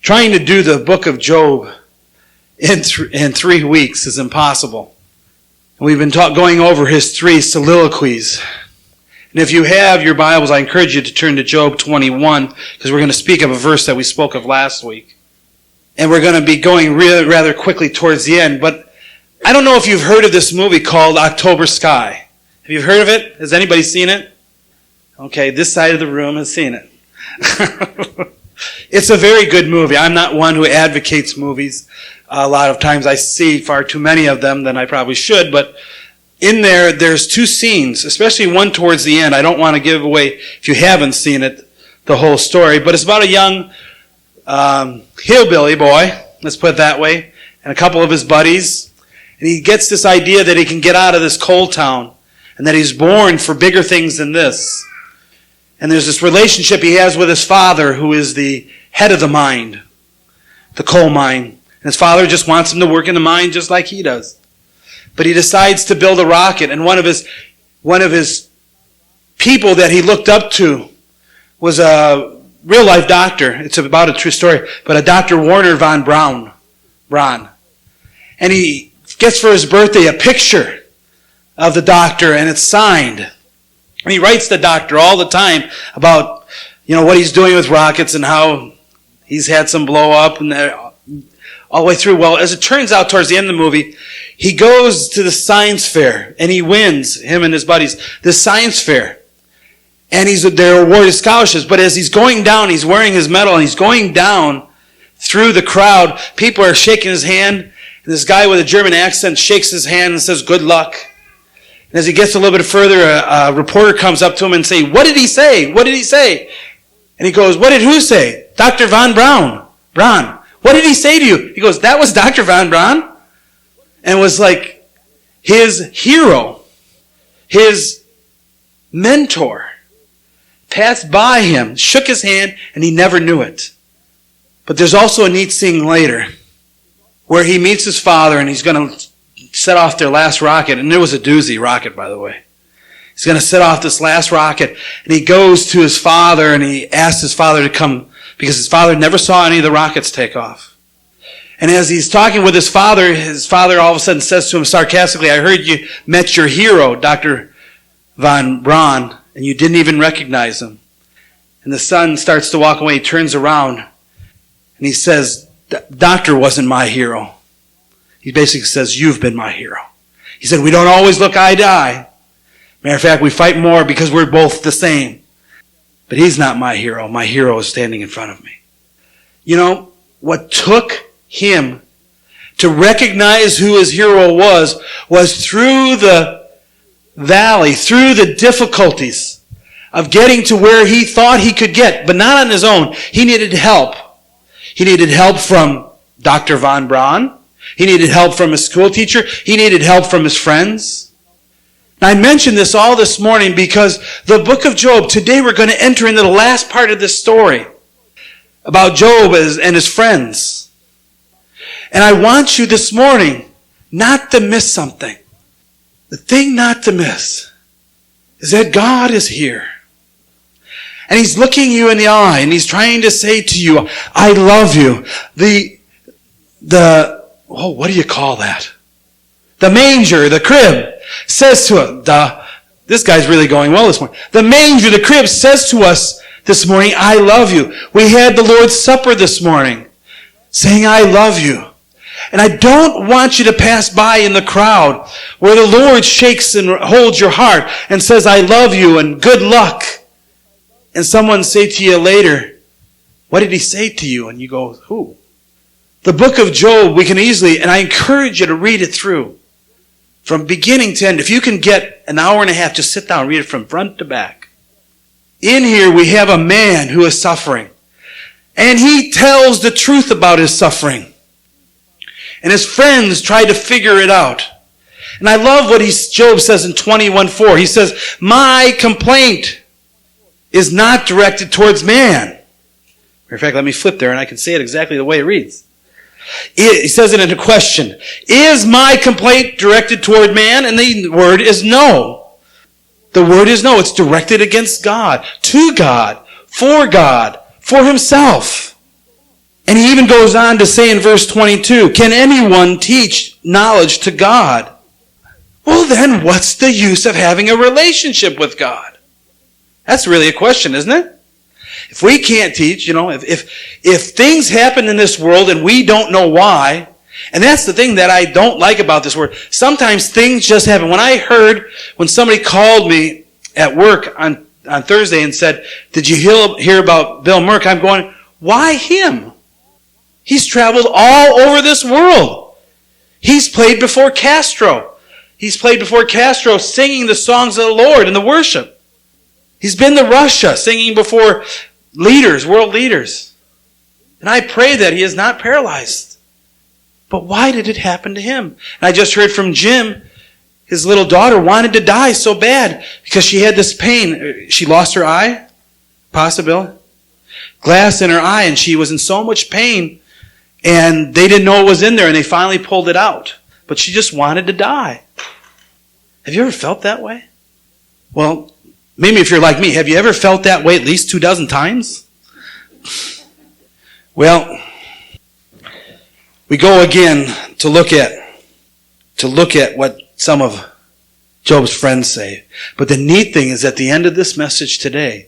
Trying to do the book of Job in 3 weeks is impossible. And we've been going over his 3 soliloquies. And if you have your Bibles, I encourage you to turn to Job 21, because we're going to speak of a verse that we spoke of last week. And we're going to be going rather quickly towards the end. But I don't know if you've heard of this movie called October Sky. Have you heard of it? Has anybody seen it? Okay, this side of the room has seen it. It's a very good movie. I'm not one who advocates movies. A lot of times I see far too many of them than I probably should, but in there's 2 scenes, especially one towards the end. I don't want to give away, if you haven't seen it, the whole story, but it's about a young hillbilly boy, let's put it that way, and a couple of his buddies, and he gets this idea that he can get out of this coal town, and that he's born for bigger things than this. And there's this relationship he has with his father, who is the head of the mine, the coal mine. And his father just wants him to work in the mine just like he does. But he decides to build a rocket, and one of his people that he looked up to was a real life doctor. It's about a true story, but a Dr. Warner von Braun. And he gets for his birthday a picture of the doctor, and it's signed. And he writes the doctor all the time about, what he's doing with rockets and how he's had some blow up and all the way through. Well, as it turns out, towards the end of the movie, he goes to the science fair and he wins, him and his buddies, this science fair. And they're awarded scholarships. But as he's going down, he's wearing his medal and he's going down through the crowd. People are shaking his hand. And this guy with a German accent shakes his hand and says, "Good luck." And as he gets a little bit further, a reporter comes up to him and says, "What did he say? What did he say?" And he goes, "What did who say?" "Dr. von Braun. What did he say to you?" He goes, "That was Dr. von Braun?" And it was like his hero, his mentor, passed by him, shook his hand, and he never knew it. But there's also a neat scene later where he meets his father and he's going to set off their last rocket. And it was a doozy rocket, by the way. He's going to set off this last rocket. And he goes to his father and he asks his father to come, because his father never saw any of the rockets take off. And as he's talking with his father all of a sudden says to him sarcastically, "I heard you met your hero, Dr. von Braun, and you didn't even recognize him." And the son starts to walk away. He turns around and he says, "Doctor wasn't my hero." He basically says, "You've been my hero." He said, "We don't always look eye to eye. Matter of fact, we fight more because we're both the same. But he's not my hero. My hero is standing in front of me." What took him to recognize who his hero was through the valley, through the difficulties of getting to where he thought he could get, but not on his own. He needed help. He needed help from Dr. von Braun. He needed help from his school teacher. He needed help from his friends. Now, I mentioned this all this morning because the book of Job, today we're going to enter into the last part of this story about Job and his friends. And I want you this morning not to miss something. The thing not to miss is that God is here. And he's looking you in the eye and he's trying to say to you, "I love you." What do you call that? The manger, the crib, says to us, this guy's really going well this morning. The manger, the crib, says to us this morning, "I love you." We had the Lord's Supper this morning, saying, "I love you." And I don't want you to pass by in the crowd where the Lord shakes and holds your heart and says, "I love you," and "good luck." And someone say to you later, "What did he say to you?" And you go, "Who?" The book of Job, we can easily, and I encourage you to read it through. From beginning to end. If you can get an hour and a half, just sit down and read it from front to back. In here we have a man who is suffering. And he tells the truth about his suffering. And his friends try to figure it out. And I love what Job says in 21:4. He says, "My complaint is not directed towards man." Matter of fact, let me flip there and I can say it exactly the way it reads. He says it in a question. "Is my complaint directed toward man?" And the word is no. The word is no. It's directed against God, to God, for himself. And he even goes on to say in verse 22, can anyone teach knowledge to God? Well, then what's the use of having a relationship with God? That's really a question, isn't it? If we can't teach, if things happen in this world and we don't know why, and that's the thing that I don't like about this word. Sometimes things just happen. When somebody called me at work on Thursday and said, did you hear about Bill Merck? I'm going, why him? He's traveled all over this world. He's played before Castro. He's played before Castro singing the songs of the Lord and the worship. He's been to Russia singing before leaders, world leaders. And I pray that he is not paralyzed. But why did it happen to him? And I just heard from Jim, his little daughter wanted to die so bad because she had this pain. She lost her eye, possibly. Glass in her eye, and she was in so much pain, and they didn't know it was in there, and they finally pulled it out. But she just wanted to die. Have you ever felt that way? Well, maybe if you're like me, have you ever felt that way at least 24 times? Well, we go again to look at what some of Job's friends say. But the neat thing is at the end of this message today,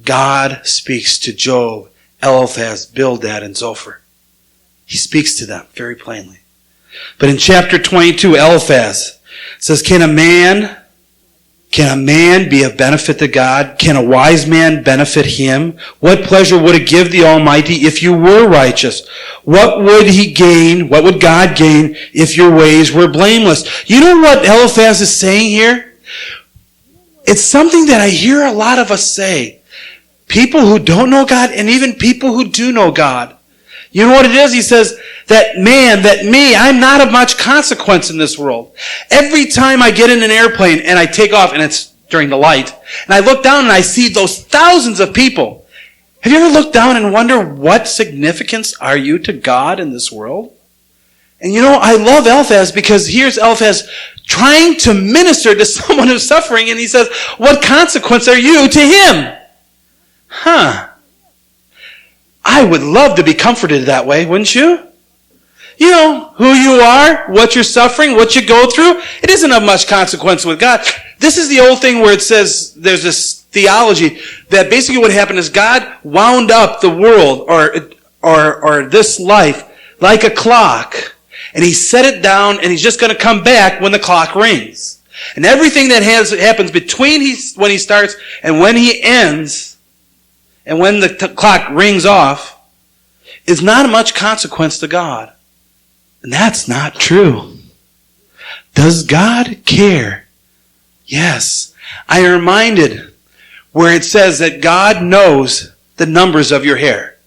God speaks to Job, Eliphaz, Bildad, and Zophar. He speaks to them very plainly. But in chapter 22, Eliphaz says, Can a man be of benefit to God? Can a wise man benefit him? What pleasure would it give the Almighty if you were righteous? What would he gain? What would God gain if your ways were blameless? You know what Eliphaz is saying here? It's something that I hear a lot of us say. People who don't know God and even people who do know God. You know what it is? He says, that me, I'm not of much consequence in this world. Every time I get in an airplane and I take off, and it's during the light, and I look down and I see those thousands of people. Have you ever looked down and wonder what significance are you to God in this world? And I love Eliphaz because here's Eliphaz trying to minister to someone who's suffering, and he says, what consequence are you to him? I would love to be comforted that way, wouldn't you? You know who you are, what you're suffering, what you go through. It isn't of much consequence with God. This is the old thing where it says, there's this theology that basically what happened is God wound up the world or this life like a clock, and he set it down, and he's just going to come back when the clock rings. And everything that happens between when he starts and when he ends, and when the clock rings off, is not of much consequence to God. And that's not true. Does God care? Yes. I am reminded where it says that God knows the numbers of your hair.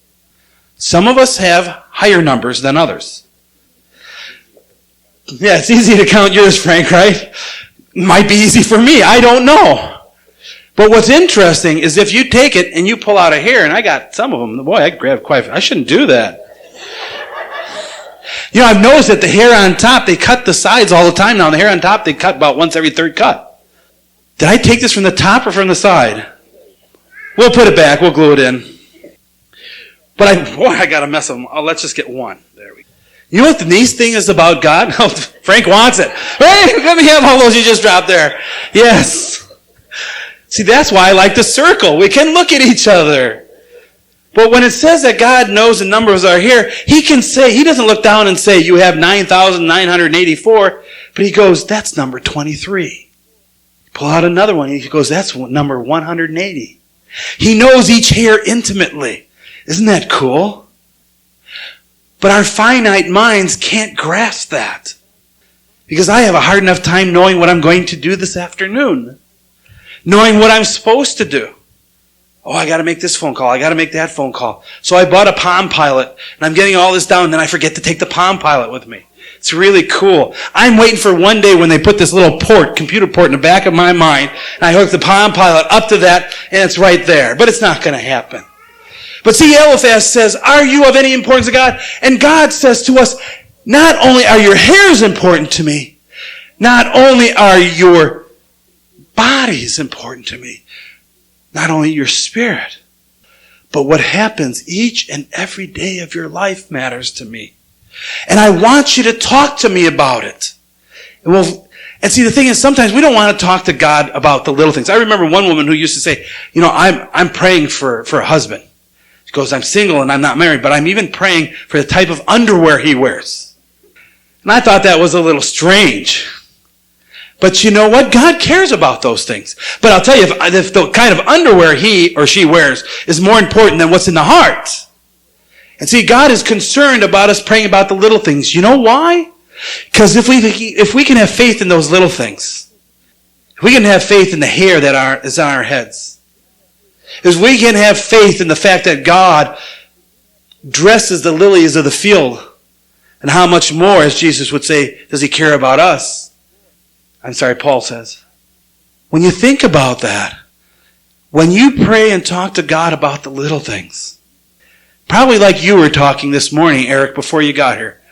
Some of us have higher numbers than others. Yeah, it's easy to count yours, Frank, right? Might be easy for me. I don't know. But what's interesting is if you take it and you pull out a hair, and I got some of them, boy, I grabbed quite a few. I shouldn't do that. I've noticed that the hair on top, they cut the sides all the time now. The hair on top, they cut about once every third cut. Did I take this from the top or from the side? We'll put it back. We'll glue it in. But I got a mess of them. Let's just get one. There we go. You know what the nice thing is about God? Oh, Frank wants it. Hey, let me have all those you just dropped there. Yes. See, that's why I like the circle. We can look at each other. But when it says that God knows the numbers of our hair, he can say, he doesn't look down and say, you have 9,984, but he goes, that's number 23. Pull out another one, he goes, that's number 180. He knows each hair intimately. Isn't that cool? But our finite minds can't grasp that. Because I have a hard enough time knowing what I'm going to do this afternoon. Knowing what I'm supposed to do. Oh, I got to make this phone call. I got to make that phone call. So I bought a Palm Pilot, and I'm getting all this down, and then I forget to take the Palm Pilot with me. It's really cool. I'm waiting for one day when they put this little computer port in the back of my mind, and I hook the Palm Pilot up to that, and it's right there. But it's not going to happen. But see, Eliphaz says, are you of any importance to God? And God says to us, not only are your hairs important to me, not only are your bodies important to me, not only your spirit, But what happens each and every day of your life matters to me. And I want you to talk to me about it. And see, the thing is, sometimes we don't want to talk to God about the little things. I remember one woman who used to say, I'm praying for a husband. She goes, I'm single and I'm not married, but I'm even praying for the type of underwear he wears. And I thought that was a little strange. But you know what? God cares about those things. But I'll tell you, if the kind of underwear he or she wears is more important than what's in the heart. And see, God is concerned about us praying about the little things. You know why? Because if we can have faith in those little things, if we can have faith in the hair that is on our heads, if we can have faith in the fact that God dresses the lilies of the field, and how much more, as Jesus would say, does he care about us? Paul says. When you think about that, when you pray and talk to God about the little things, probably like you were talking this morning, Eric, before you got here,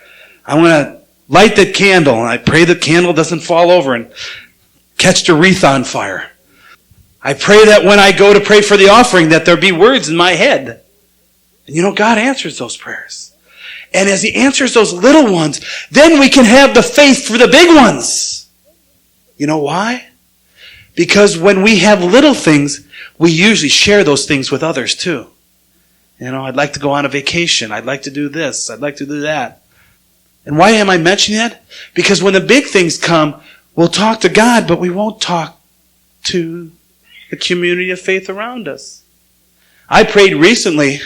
I want to light that candle, and I pray the candle doesn't fall over and catch the wreath on fire. I pray that when I go to pray for the offering, that there be words in my head. And God answers those prayers. And as he answers those little ones, then we can have the faith for the big ones. You know why? Because when we have little things, we usually share those things with others too. I'd like to go on a vacation. I'd like to do this. I'd like to do that. And why am I mentioning that? Because when the big things come, we'll talk to God, but we won't talk to the community of faith around us. I prayed recently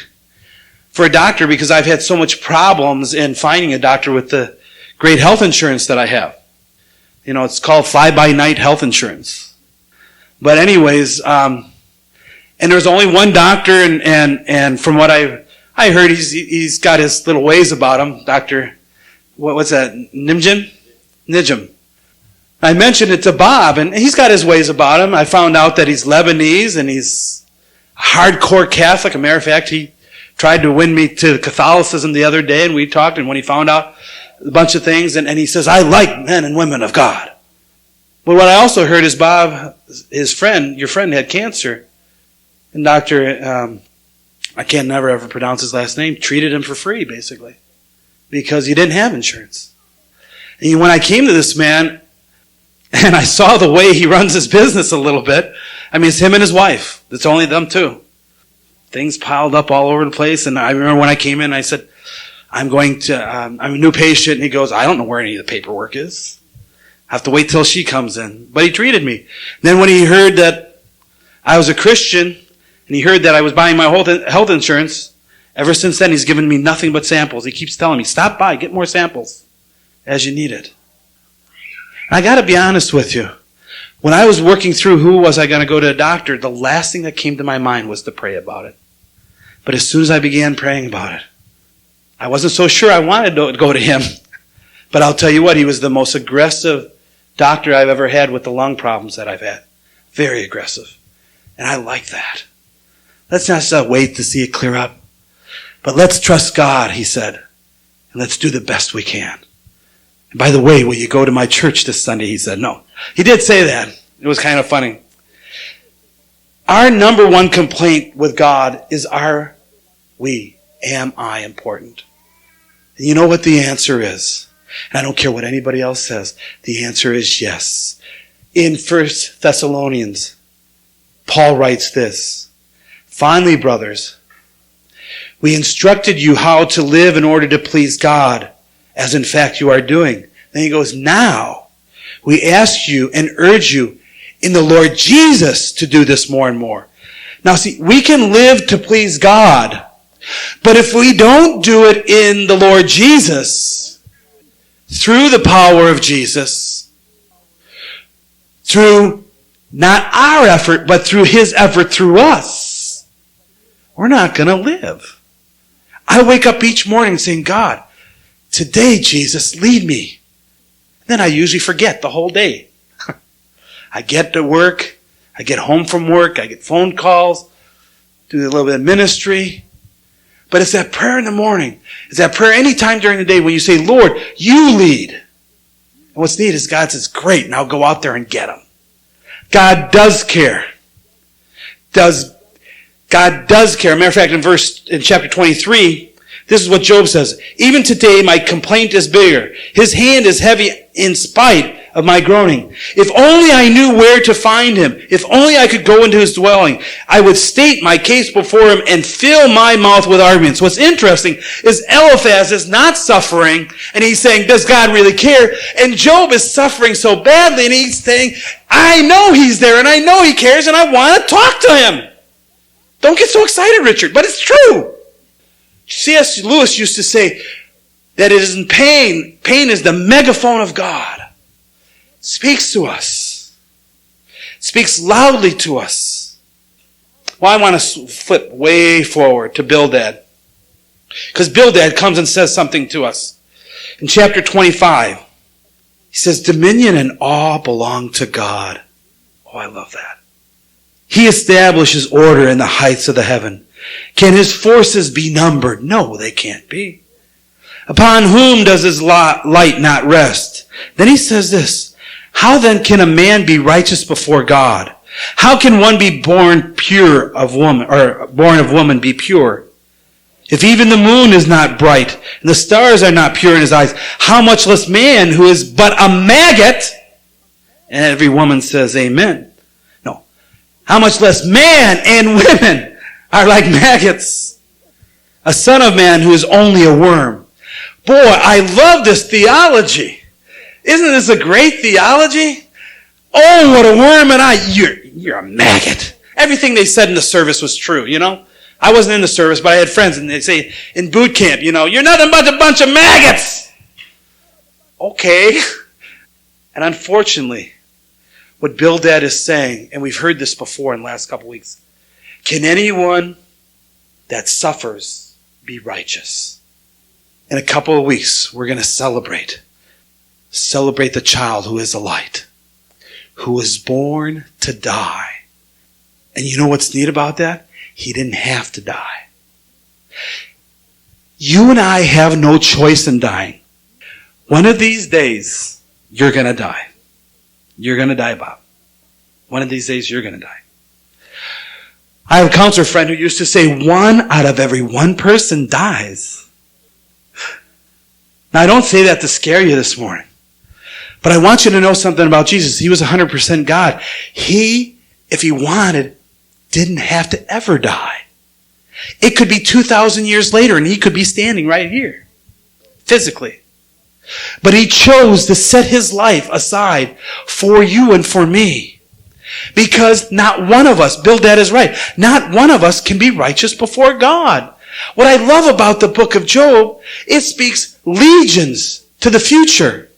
for a doctor because I've had so much problems in finding a doctor with the great health insurance that I have. It's called fly-by-night health insurance. But anyways, and there's only one doctor, and from what I heard, he's got his little ways about him. Dr. What's that? Nijim. I mentioned it to Bob, and he's got his ways about him. I found out that he's Lebanese, and he's a hardcore Catholic. As a matter of fact, he tried to win me to Catholicism the other day, and we talked, and when he found out a bunch of things, and he says, I like men and women of God. But what I also heard is Bob, your friend had cancer, and Dr. I can't never ever pronounce his last name, treated him for free, basically, because he didn't have insurance. And when I came to this man, and I saw the way he runs his business a little bit, it's him and his wife. It's only them two. Things piled up all over the place, and I remember when I came in, I said, I'm a new patient, and he goes, I don't know where any of the paperwork is. I have to wait till she comes in. But he treated me. And then when he heard that I was a Christian, and he heard that I was buying my health insurance, ever since then he's given me nothing but samples. He keeps telling me, stop by, get more samples as you need it. And I got to be honest with you. When I was working through who was I going to go to a doctor, the last thing that came to my mind was to pray about it. But as soon as I began praying about it, I wasn't so sure I wanted to go to him. But I'll tell you what, he was the most aggressive doctor I've ever had with the lung problems that I've had. Very aggressive. And I like that. Let's not just wait to see it clear up. But let's trust God, he said. And let's do the best we can. And by the way, will you go to my church this Sunday? He said, no. He did say that. It was kind of funny. Our number one complaint with God is am I important? And you know what the answer is? And I don't care what anybody else says. The answer is yes. In 1 Thessalonians, Paul writes this, finally, brothers, we instructed you how to live in order to please God, as in fact you are doing. Then he goes, now we ask you and urge you in the Lord Jesus to do this more and more. Now see, we can live to please God, but if we don't do it in the Lord Jesus, through the power of Jesus, through not our effort, but through his effort through us, we're not going to live. I wake up each morning saying, God, today, Jesus, lead me. Then I usually forget the whole day. I get to work, I get home from work, I get phone calls, do a little bit of ministry. But it's that prayer in the morning. It's that prayer anytime during the day when you say, Lord, you lead. And what's neat is God says, great, now go out there and get them. God does care. God does care. Matter of fact, in chapter 23, this is what Job says. Even today, my complaint is bigger. His hand is heavy in spite of my groaning. If only I knew where to find him. If only I could go into his dwelling. I would state my case before him and fill my mouth with arguments. What's interesting is Eliphaz is not suffering, and he's saying, does God really care? And Job is suffering so badly, and he's saying, I know he's there, and I know he cares, and I want to talk to him. Don't get so excited, Richard, but it's true. C.S. Lewis used to say that it isn't pain. Pain is the megaphone of God. It speaks to us. It speaks loudly to us. Well, I want to flip way forward to Bildad. Because Bildad comes and says something to us. In chapter 25, he says, dominion and awe belong to God. Oh, I love that. He establishes order in the heights of the heaven. Can his forces be numbered? No, they can't be. Upon whom does his light not rest? Then he says this, how then can a man be righteous before God? How can one be born pure of woman, or born of woman be pure? If even the moon is not bright, and the stars are not pure in his eyes, how much less man who is but a maggot? And every woman says amen. No. How much less man and women are like maggots. A son of man who is only a worm. Boy, I love this theology. Isn't this a great theology? Oh, what a worm and you're a maggot. Everything they said in the service was true, you know. I wasn't in the service, but I had friends and they say in boot camp, you know, you're nothing but a bunch of maggots. Okay. And unfortunately, what Bildad is saying, and we've heard this before in the last couple weeks, can anyone that suffers be righteous? In a couple of weeks, we're going to celebrate the child who is a light, who was born to die. And you know what's neat about that? He didn't have to die. You and I have no choice in dying. One of these days, you're going to die. You're going to die, Bob. One of these days, you're going to die. I have a counselor friend who used to say 1 out of every 1 person dies. Now, I don't say that to scare you this morning. But I want you to know something about Jesus. He was 100% God. He, if he wanted, didn't have to ever die. It could be 2,000 years later and he could be standing right here, physically. But he chose to set his life aside for you and for me. Because not one of us, Bildad is right, not one of us can be righteous before God. What I love about the book of Job, it speaks legions to the future.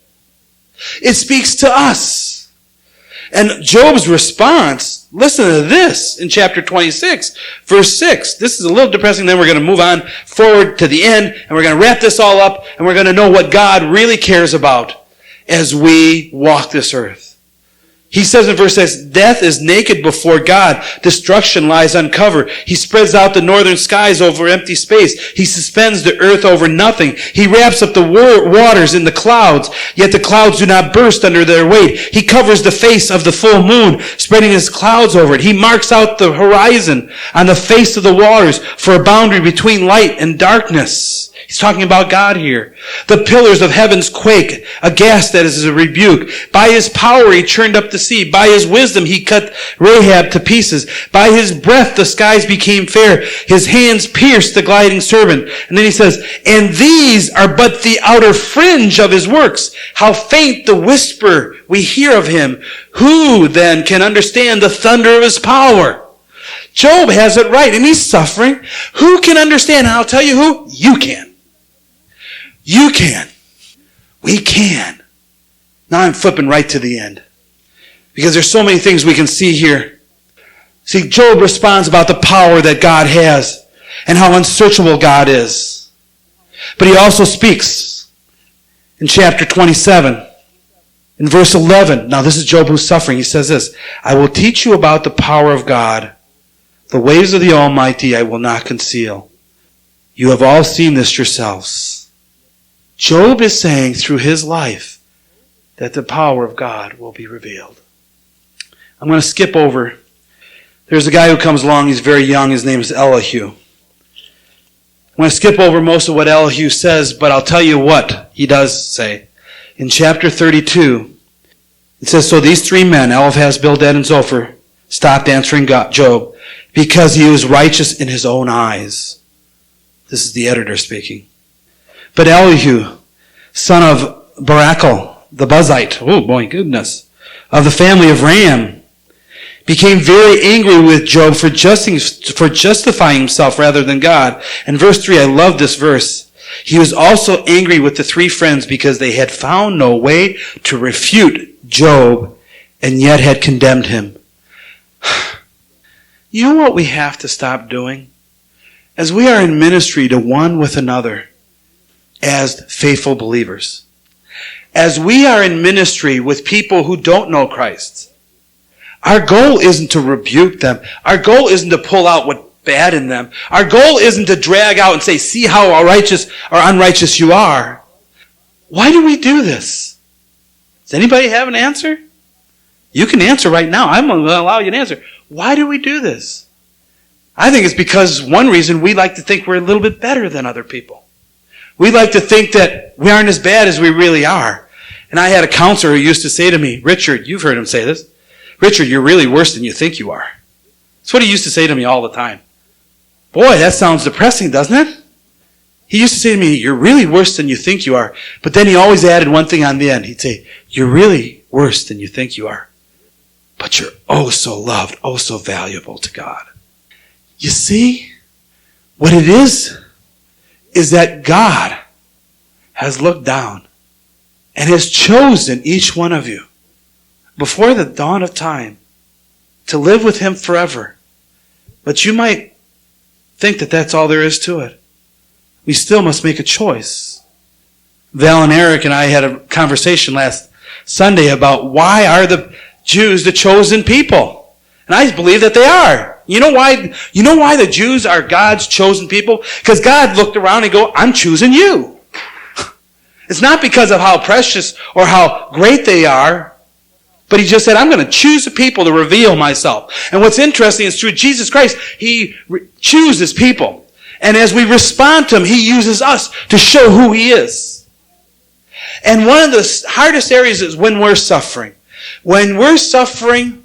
It speaks to us. And Job's response, listen to this in chapter 26, verse 6. This is a little depressing, then we're going to move on forward to the end, and we're going to wrap this all up, and we're going to know what God really cares about as we walk this earth. He says in verse 6, death is naked before God. Destruction lies uncovered. He spreads out the northern skies over empty space. He suspends the earth over nothing. He wraps up the waters in the clouds, yet the clouds do not burst under their weight. He covers the face of the full moon, spreading his clouds over it. He marks out the horizon on the face of the waters for a boundary between light and darkness. He's talking about God here. The pillars of heavens quake, aghast that is a rebuke. By his power he churned up the sea. By his wisdom he cut Rahab to pieces. By his breath the skies became fair. His hands pierced the gliding serpent. And then he says, and these are but the outer fringe of his works. How faint the whisper we hear of him. Who then can understand the thunder of his power? Job has it right, and he's suffering. Who can understand? And I'll tell you who. You can. You can. We can. Now I'm flipping right to the end. Because there's so many things we can see here. See, Job responds about the power that God has and how unsearchable God is. But he also speaks in chapter 27, in verse 11. Now this is Job who's suffering. He says this, I will teach you about the power of God. The ways of the Almighty I will not conceal. You have all seen this yourselves. Job is saying through his life that the power of God will be revealed. I'm going to skip over There's a guy who comes along, he's very young, his name is Elihu. I'm going to skip over most of what Elihu says, but I'll tell you what he does say. In chapter 32, it says, so these three men, Eliphaz, Bildad, and Zophar, stopped answering Job because he was righteous in his own eyes. This is the editor speaking. But Elihu, son of Barachel, the Buzite, oh my goodness, of the family of Ram, became very angry with Job for justifying himself rather than God. And verse 3, I love this verse. He was also angry with the three friends because they had found no way to refute Job and yet had condemned him. You know what we have to stop doing? As we are in ministry to one with another as faithful believers, as we are in ministry with people who don't know Christ, our goal isn't to rebuke them. Our goal isn't to pull out what's bad in them. Our goal isn't to drag out and say, see how righteous or unrighteous you are. Why do we do this? Does anybody have an answer? You can answer right now. I'm going to allow you to answer. Why do we do this? I think it's because one reason we like to think we're a little bit better than other people. We like to think that we aren't as bad as we really are. And I had a counselor who used to say to me, Richard, you've heard him say this, Richard, you're really worse than you think you are. That's what he used to say to me all the time. Boy, that sounds depressing, doesn't it? He used to say to me, you're really worse than you think you are. But then he always added one thing on the end. He'd say, you're really worse than you think you are. But you're oh so loved, oh so valuable to God. You see, what it is that God has looked down and has chosen each one of you before the dawn of time to live with him forever. But you might think that that's all there is to it. We still must make a choice. Val and Eric and I had a conversation last Sunday about why are the Jews the chosen people? And I believe that they are. You know why the Jews are God's chosen people? Because God looked around and go, I'm choosing you. It's not because of how precious or how great they are, but he just said, I'm going to choose a people to reveal myself. And what's interesting is through Jesus Christ, he chooses people. And as we respond to him, he uses us to show who he is. And one of the hardest areas is when we're suffering. When we're suffering,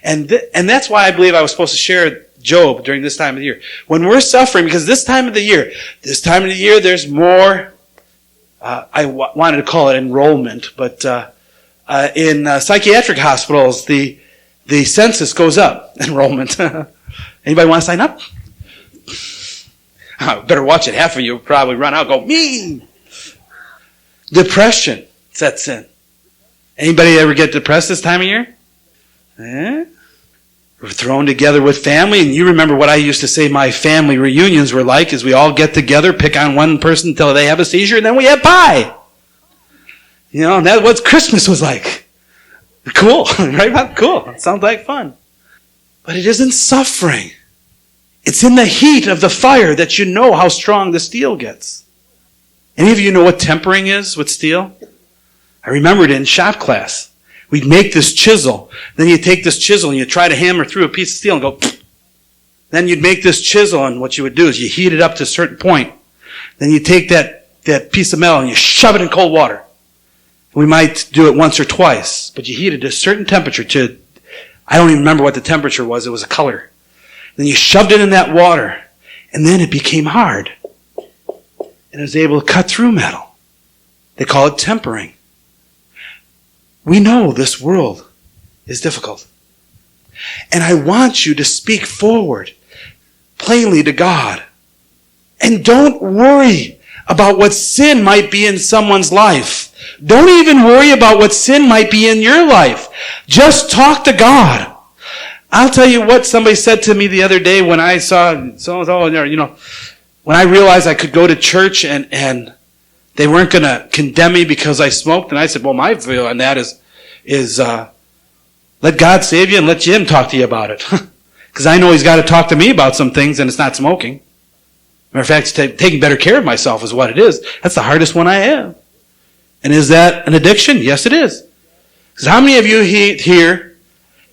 and that's why I believe I was supposed to share Job during this time of the year. When we're suffering, because this time of the year, there's more, I wanted to call it enrollment, but in psychiatric hospitals, the census goes up. Enrollment. Anybody want to sign up? Better watch it. Half of you will probably run out and go, me! Depression sets in. Anybody ever get depressed this time of year? We're thrown together with family, and you remember what I used to say my family reunions were like, is we all get together, pick on one person until they have a seizure, and then we have pie. You know, and that's what Christmas was like. Cool, right? Cool. It sounds like fun. But it isn't suffering. It's in the heat of the fire that you know how strong the steel gets. Any of you know what tempering is with steel? I remember it in shop class. We'd make this chisel. Then you take this chisel and you try to hammer through a piece of steel and go, pfft. Then you'd make this chisel, and what you would do is you heat it up to a certain point. Then you take that piece of metal and you shove it in cold water. We might do it once or twice, but you heat it to a certain temperature to, I don't even remember what the temperature was. It was a color. Then you shoved it in that water, and then it became hard. And it was able to cut through metal. They call it tempering. We know this world is difficult. And I want you to speak forward plainly to God. And don't worry about what sin might be in someone's life. Don't even worry about what sin might be in your life. Just talk to God. I'll tell you what somebody said to me the other day when I saw when I realized I could go to church and they weren't going to condemn me because I smoked. And I said, well, my view on that is let God save you and let Jim talk to you about it. Because I know he's got to talk to me about some things, and it's not smoking. Matter of fact, taking better care of myself is what it is. That's the hardest one I have. And is that an addiction? Yes, it is. Because how many of you here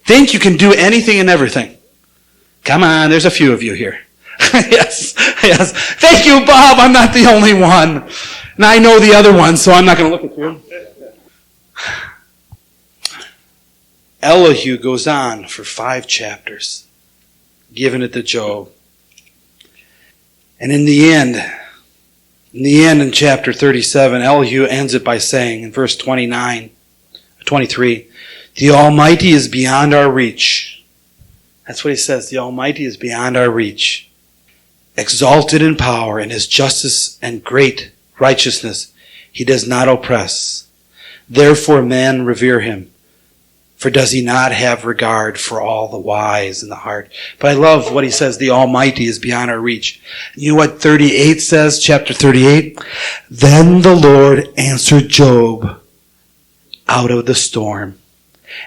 think you can do anything and everything? Come on, there's a few of you here. Yes, yes. Thank you, Bob. I'm not the only one. And I know the other one, so I'm not going to look at you. Elihu goes on for 5 chapters, giving it to Job. And in the end, in chapter 37, Elihu ends it by saying, in verse 23, the Almighty is beyond our reach. That's what he says. The Almighty is beyond our reach. Exalted in power, in his justice and great righteousness, he does not oppress. Therefore men revere him. For does he not have regard for all the wise in the heart? But I love what he says, the Almighty is beyond our reach. You know what 38 says, chapter 38? Then the Lord answered Job out of the storm.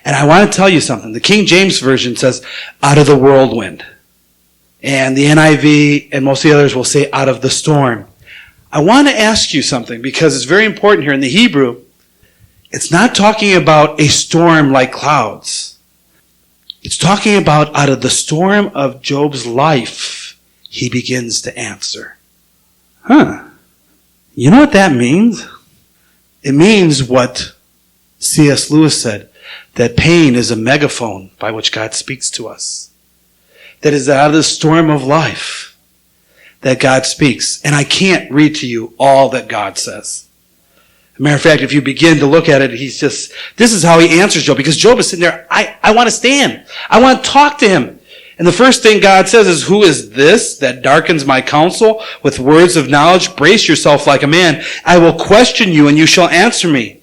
And I want to tell you something. The King James Version says, out of the whirlwind. And the NIV and most of the others will say, out of the storm. I want to ask you something because it's very important here in the Hebrew. It's not talking about a storm like clouds. It's talking about out of the storm of Job's life, he begins to answer. You know what that means? It means what C.S. Lewis said, that pain is a megaphone by which God speaks to us. That is out of the storm of life that God speaks. And I can't read to you all that God says. As a matter of fact, if you begin to look at it, this is how he answers Job. Because Job is sitting there, I want to stand. I want to talk to him. And the first thing God says is, who is this that darkens my counsel with words of knowledge? Brace yourself like a man. I will question you and you shall answer me.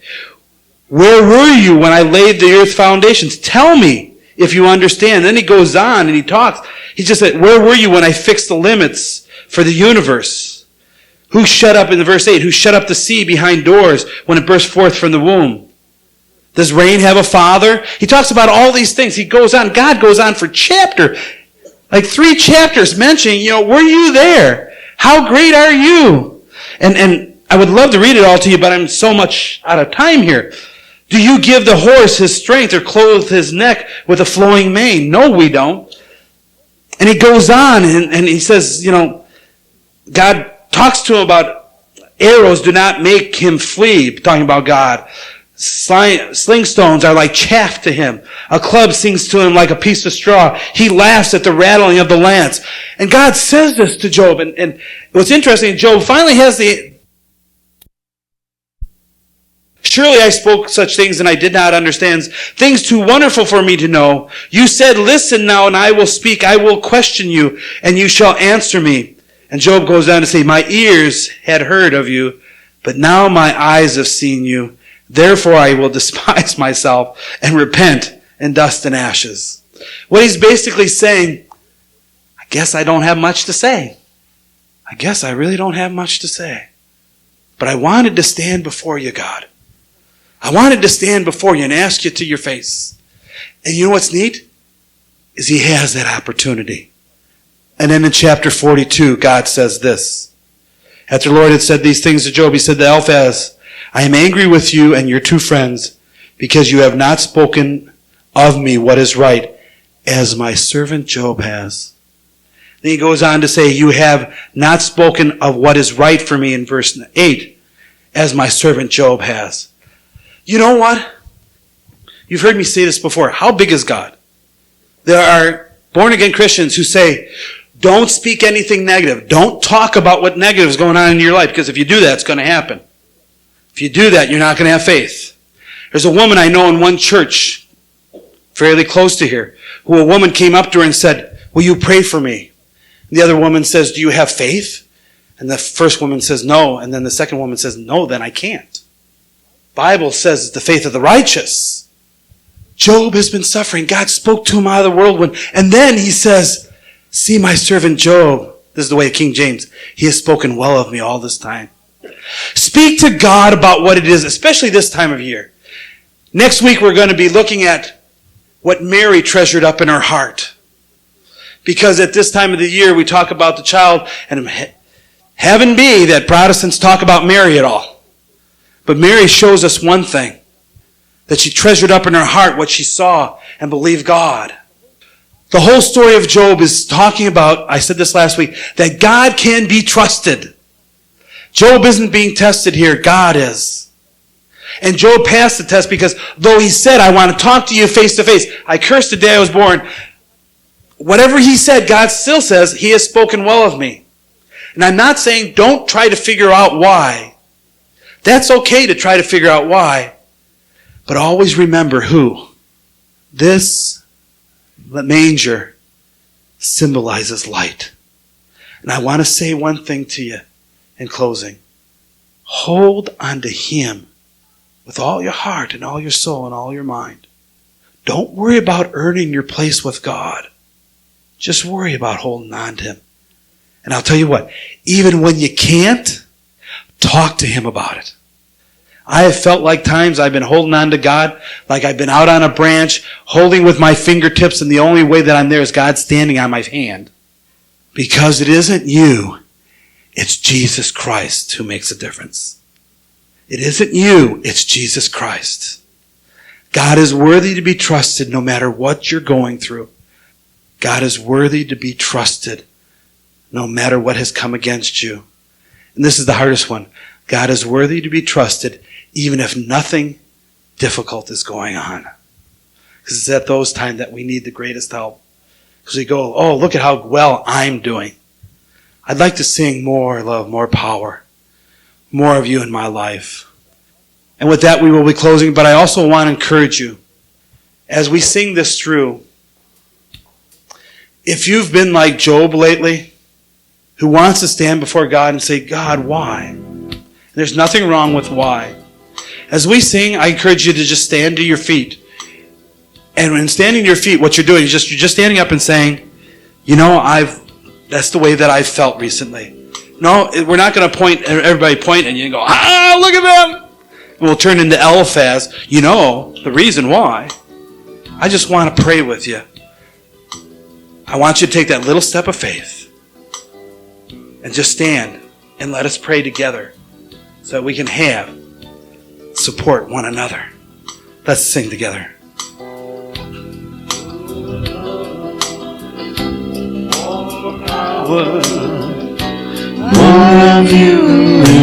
Where were you when I laid the earth's foundations? Tell me if you understand. Then he goes on and he talks. He just said, where were you when I fixed the limits for the universe? Who shut up, in the verse 8, who shut up the sea behind doors when it burst forth from the womb? Does rain have a father? He talks about all these things. He goes on. God goes on for like 3 chapters mentioning, were you there? How great are you? And I would love to read it all to you, but I'm so much out of time here. Do you give the horse his strength or clothe his neck with a flowing mane? No, we don't. And he goes on and he says, God talks to him about arrows do not make him flee, talking about God. Sling stones are like chaff to him. A club sings to him like a piece of straw. He laughs at the rattling of the lance. And God says this to Job. And what's interesting, Job finally has surely I spoke such things and I did not understand, things too wonderful for me to know. You said, listen now and I will speak. I will question you and you shall answer me. And Job goes on to say, my ears had heard of you, but now my eyes have seen you. Therefore I will despise myself and repent in dust and ashes. What he's basically saying, I guess I don't have much to say. I guess I really don't have much to say. But I wanted to stand before you, God. I wanted to stand before you and ask you to your face. And you know what's neat? Is he has that opportunity. And then in chapter 42, God says this. After the Lord had said these things to Job, he said to Eliphaz, I am angry with you and your 2 friends, because you have not spoken of me what is right, as my servant Job has. Then he goes on to say, you have not spoken of what is right for me in verse 8, as my servant Job has. You know what? You've heard me say this before. How big is God? There are born-again Christians who say, don't speak anything negative. Don't talk about what negative is going on in your life, because if you do that, it's going to happen. If you do that, you're not going to have faith. There's a woman I know in one church, fairly close to here, who a woman came up to her and said, will you pray for me? And the other woman says, do you have faith? And the first woman says, no. And then the second woman says, no, then I can't. Bible says it's the faith of the righteous. Job has been suffering. God spoke to him out of the whirlwind. And then he says, see my servant Job. This is the way of King James. He has spoken well of me all this time. Speak to God about what it is, especially this time of year. Next week we're going to be looking at what Mary treasured up in her heart. Because at this time of the year we talk about the child, and heaven be that Protestants talk about Mary at all. But Mary shows us one thing, that she treasured up in her heart what she saw and believed God. The whole story of Job is talking about, I said this last week, that God can be trusted. Job isn't being tested here, God is. And Job passed the test because though he said, I want to talk to you face to face, I cursed the day I was born, whatever he said, God still says, he has spoken well of me. And I'm not saying don't try to figure out why. That's okay to try to figure out why. But always remember who. This manger symbolizes light. And I want to say one thing to you in closing. Hold on to him with all your heart and all your soul and all your mind. Don't worry about earning your place with God. Just worry about holding on to him. And I'll tell you what, even when you can't, talk to him about it. I have felt like times I've been holding on to God, like I've been out on a branch, holding with my fingertips, and the only way that I'm there is God standing on my hand. Because it isn't you, it's Jesus Christ who makes a difference. It isn't you, it's Jesus Christ. God is worthy to be trusted no matter what you're going through. God is worthy to be trusted no matter what has come against you. And this is the hardest one. God is worthy to be trusted even if nothing difficult is going on. Because it's at those times that we need the greatest help. Because we go, oh, look at how well I'm doing. I'd like to sing more love, more power, more of you in my life. And with that, we will be closing. But I also want to encourage you, as we sing this through, if you've been like Job lately, who wants to stand before God and say, God, why? And there's nothing wrong with why. As we sing, I encourage you to just stand to your feet. And when standing to your feet, what you're doing is you're just standing up and saying, you know, that's the way that I've felt recently. No, we're not going to point, everybody point, and you go, ah, look at them. And we'll turn into Eliphaz, you know, the reason why. I just want to pray with you. I want you to take that little step of faith and just stand and let us pray together so that we can support one another. Let's sing together. More of you.